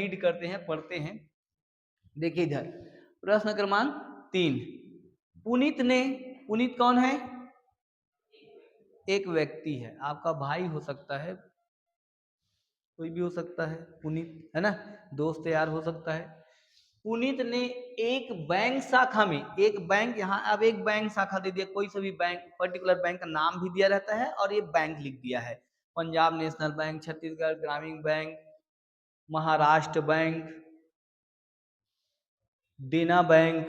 Read करते हैं, पढ़ते हैं। देखिए इधर प्रश्न क्रमांक 3, पुनीत कौन है? एक व्यक्ति है, आपका भाई हो सकता है, कोई भी हो सकता है, पुनीत है ना, दोस्त यार हो सकता है। पुनीत ने एक बैंक शाखा में, एक बैंक, यहाँ अब एक बैंक शाखा दे दिया, कोई सा भी बैंक, पर्टिकुलर बैंक का नाम भी दिया रहता है और ये बैंक लिख दिया है, पंजाब नेशनल बैंक, छत्तीसगढ़ ग्रामीण बैंक, महाराष्ट्र बैंक, देना बैंक,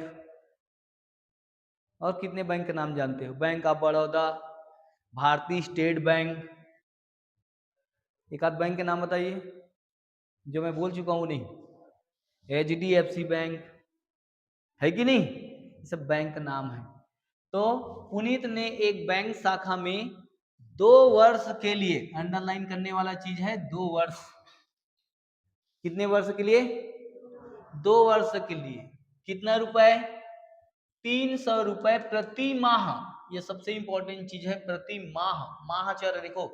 और कितने बैंक का नाम जानते हो, बैंक ऑफ बड़ौदा, भारतीय स्टेट बैंक, एक आध बैंक के नाम बताइए जो मैं बोल चुका हूँ। नहीं, HDFC बैंक है कि नहीं, ये सब बैंक का नाम है। तो पुनीत ने एक बैंक शाखा में 2 वर्ष के लिए, अंडरलाइन करने वाला चीज है 2 वर्ष, कितने वर्ष के लिए? 2 वर्ष के लिए। कितना रुपए? 300 रुपए प्रति माह। ये सबसे इंपॉर्टेंट चीज है, प्रति माह, माह चल रहा, देखो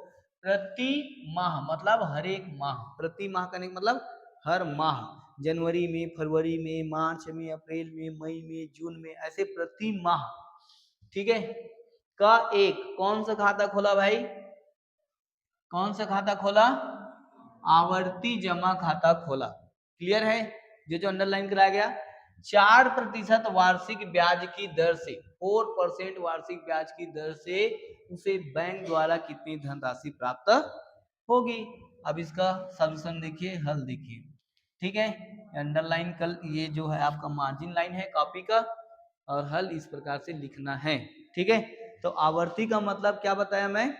प्रति माह मतलब हर एक माह, प्रति माह करने का मतलब हर माह, जनवरी में, फरवरी में, मार्च में, अप्रैल में, मई में, जून में, ऐसे प्रति माह, ठीक है, का एक कौन सा खाता खोला भाई? कौन सा खाता खोला? आवर्ती जमा खाता खोला। क्लियर है? जो अंडरलाइन कराया गया, 4% वार्षिक ब्याज की दर से, 4% वार्षिक ब्याज की दर से उसे बैंक द्वारा कितनी धनराशि प्राप्त होगी। अब इसका सॉल्यूशन देखिए, हल देखिए, ठीक है। अंडरलाइन कल ये जो है आपका मार्जिन लाइन है कॉपी का, और हल इस प्रकार से लिखना है, ठीक है। तो आवर्ती का मतलब क्या बताया मैं?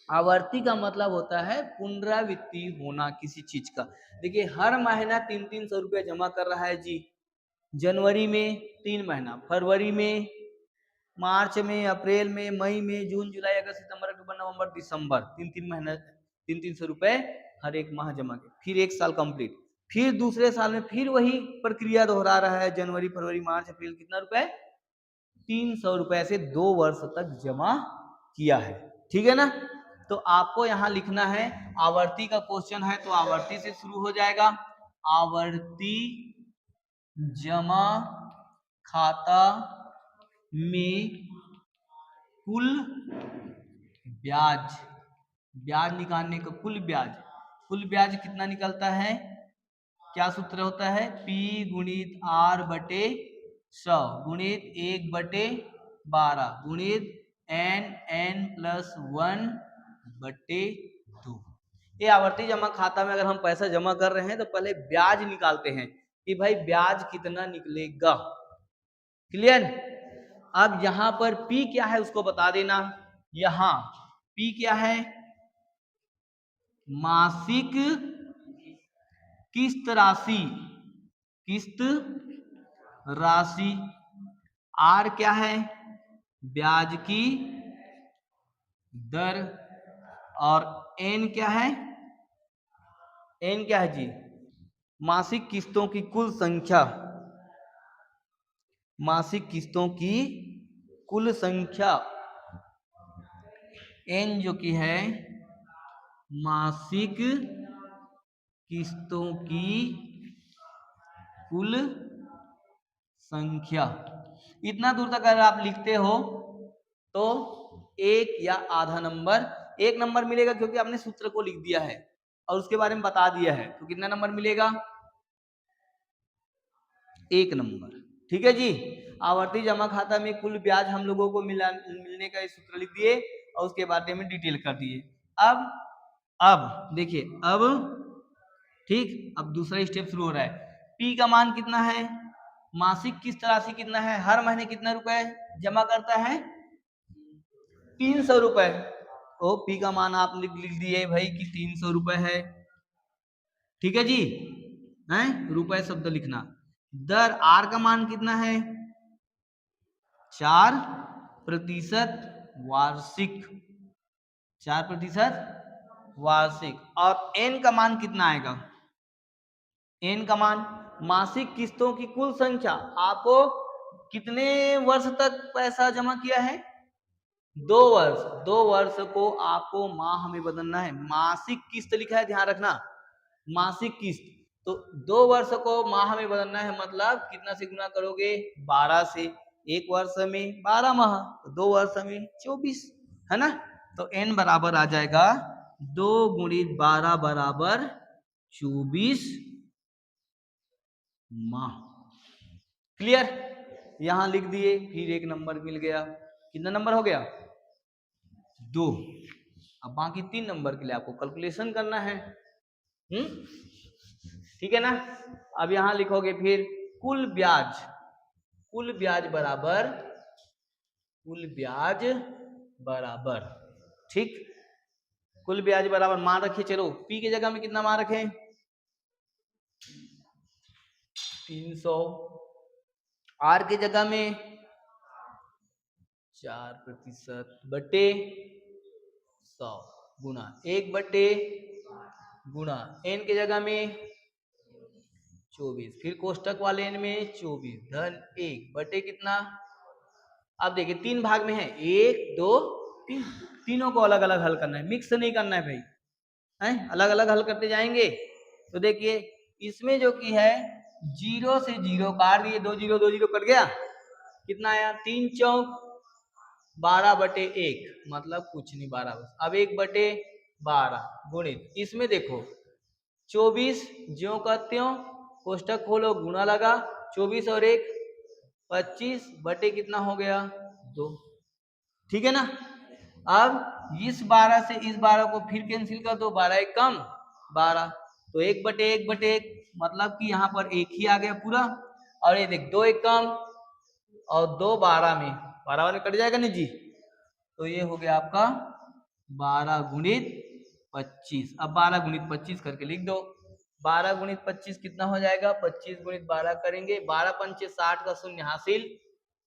आवर्ती का मतलब होता है पुनरावृत्ति होना किसी चीज का। देखिए हर महीना 300 रुपया जमा कर रहा है जी, जनवरी में 3 महीना, फरवरी में, मार्च में, अप्रैल में, मई में, जून, जुलाई, अगस्त, सितंबर, अक्टूबर, नवंबर, दिसंबर, 3 महीना 300 रुपए हर एक माह जमा के, फिर 1 साल कंप्लीट, फिर दूसरे साल में फिर वही प्रक्रिया दोहरा रहा है, जनवरी, फरवरी, मार्च, अप्रैल, कितना रुपए? 300 रुपए से 2 वर्ष तक जमा किया है, ठीक है ना। तो आपको यहां लिखना है, आवर्ती का क्वेश्चन है तो आवर्ती से शुरू हो जाएगा, आवर्ती जमा खाता में कुल ब्याज, ब्याज निकालने का कुल ब्याज कितना निकलता है? क्या सूत्र होता है? P गुणित R बटे 100 गुणित 1/12 गुणित n प्लस 1 बटे 2। ये आवर्ती जमा खाता में अगर हम पैसा जमा कर रहे हैं तो पहले ब्याज निकालते हैं कि भाई ब्याज कितना निकलेगा। क्लियर? अब यहां पर P क्या है उसको बता देना। यहां P क्या है? मासिक किस्त राशि, किस्त राशि। R क्या है? ब्याज की दर। और N क्या है? N क्या है जी? मासिक किस्तों की कुल संख्या, मासिक किस्तों की कुल संख्या। N जो कि है मासिक किस्तों की कुल संख्या। इतना दूर तक अगर आप लिखते हो तो 1 या आधा नंबर, 1 नंबर मिलेगा क्योंकि आपने सूत्र को लिख दिया है और उसके बारे में बता दिया है, तो कितना नंबर मिलेगा? 1 नंबर, ठीक है जी। आवर्ती जमा खाता में कुल ब्याज हम लोगों को मिलने का सूत्र लिख दिए और उसके बारे में डिटेल कर दिए। अब देखिए, अब ठीक, अब दूसरा स्टेप शुरू हो रहा है। P का मान कितना है? मासिक किस्त राशि कितना है? हर महीने कितना रुपए जमा करता है? 300 रुपए। तो P का मान आप लिख दिए भाई कि 300 रुपए है, ठीक है जी, हैं रुपए शब्द लिखना। दर R का मान कितना है? 4% वार्षिक, 4% वार्षिक। और N का मान कितना आएगा? N का मान मासिक किस्तों की कुल संख्या। आपको कितने वर्ष तक पैसा जमा किया है? 2 वर्ष। 2 वर्ष को आपको माह में बदलना है। मासिक किस्त लिखा है, ध्यान रखना, मासिक किस्त। तो 2 वर्ष को माह में बदलना है, मतलब कितना से गुना करोगे? 12 से। 1 वर्ष में 12 माह, तो 2 वर्ष में 24, है ना? तो n बराबर आ जाएगा 2 गुणित 12 बराबर 24 माह। क्लियर? यहां लिख दिए, फिर एक नंबर मिल गया। कितना नंबर हो गया? 2। अब बाकी 3 नंबर के लिए आपको कैलकुलेशन करना है। ठीक है ना? अब यहां लिखोगे फिर कुल ब्याज। कुल ब्याज बराबर, कुल ब्याज बराबर, ठीक, कुल ब्याज बराबर मान रखिए। चलो पी की जगह में कितना मान रखें? 300। आर की जगह में 4% बटे 100 गुना 1 बटे गुना एन की जगह में 24, फिर कोष्टक वाले एन में 24 धन 1 बटे कितना? अब देखिए 3 भाग में है, 1 2 3, तीनों को अलग अलग हल करना है, मिक्स नहीं करना है भाई, है अलग अलग हल करते जाएंगे। तो देखिए इसमें जो की है 0 से 0 काट दिए, 2 0 2 0 कट गया, कितना आया? 3 चौक 12 बटे 1, मतलब कुछ नहीं 12 बस। अब 1 बटे 12 गुणित, इसमें देखो 24 ज्यों का त्यों, कोष्टक खोलो गुना लगा, 24 और 1 25 बटे कितना हो गया? 2। ठीक है ना? अब इस 12 से इस 12 को फिर कैंसिल कर दो, 12 एक कम 12, तो 1 बटे 1 बटे 1, मतलब कि यहाँ पर एक ही आ गया पूरा। और ये देख 2 एक कम और 2 12 में, 12 में कट जाएगा नहीं जी, तो ये हो गया आपका 12 गुणित 25। अब 12 गुणित 25 करके लिख दो। 12 गुणित 25 कितना हो जाएगा? 25 गुणित 12 करेंगे, 12 पंचे 60 का शून्य हासिल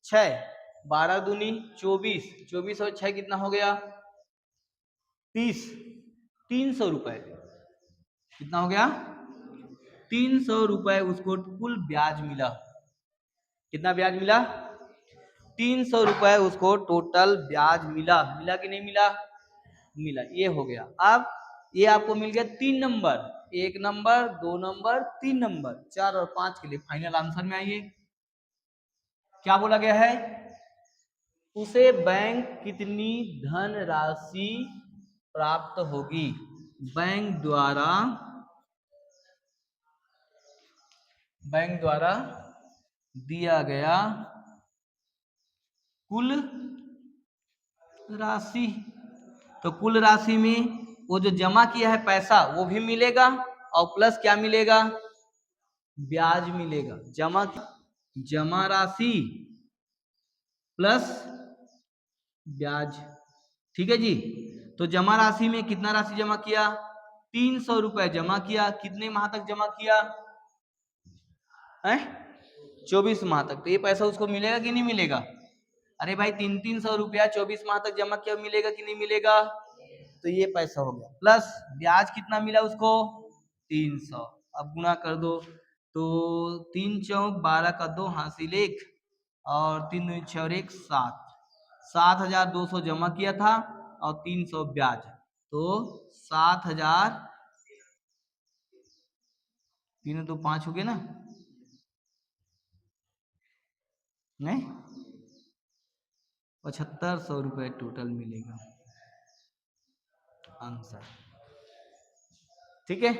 6, 12 दूनी 24, 24 और 6 कितना हो गया? 30, 300 रुपए। कितना हो गया? 300 रुपए उसको कुल ब्याज मिला। कितना ब्याज मिला? 300 रुपए उसको टोटल ब्याज मिला। मिला कि नहीं मिला? मिला। ये हो गया। अब ये आपको मिल गया 3 नंबर, 1 नंबर 2 नंबर 3 नंबर, 4 और 5 के लिए फाइनल आंसर में आइए। क्या बोला गया है? उसे बैंक कितनी धनराशि प्राप्त होगी? बैंक द्वारा दिया गया कुल राशि। तो कुल राशि में वो जो जमा किया है पैसा वो भी मिलेगा और प्लस क्या मिलेगा? ब्याज मिलेगा। जमा राशि प्लस ब्याज। ठीक है जी। तो जमा राशि में कितना राशि जमा किया? 300 रुपए जमा किया। कितने माह तक जमा किया है? 24 माह तक। तो ये पैसा उसको मिलेगा कि नहीं मिलेगा? अरे भाई 300 रुपया 24 माह तक जमा किया, मिलेगा कि नहीं मिलेगा? तो ये पैसा हो गया। प्लस ब्याज कितना मिला उसको? 300। अब गुना कर दो, तो 3 चौक 12 का 2 हासिल 1 और 3 दूनी 6 और 1 7, 7200 जमा किया था और 300 ब्याज, तो 7000, 3 तो 5 हो गए ना, नहीं 7500 रुपए टोटल मिलेगा आंसर। ठीक है।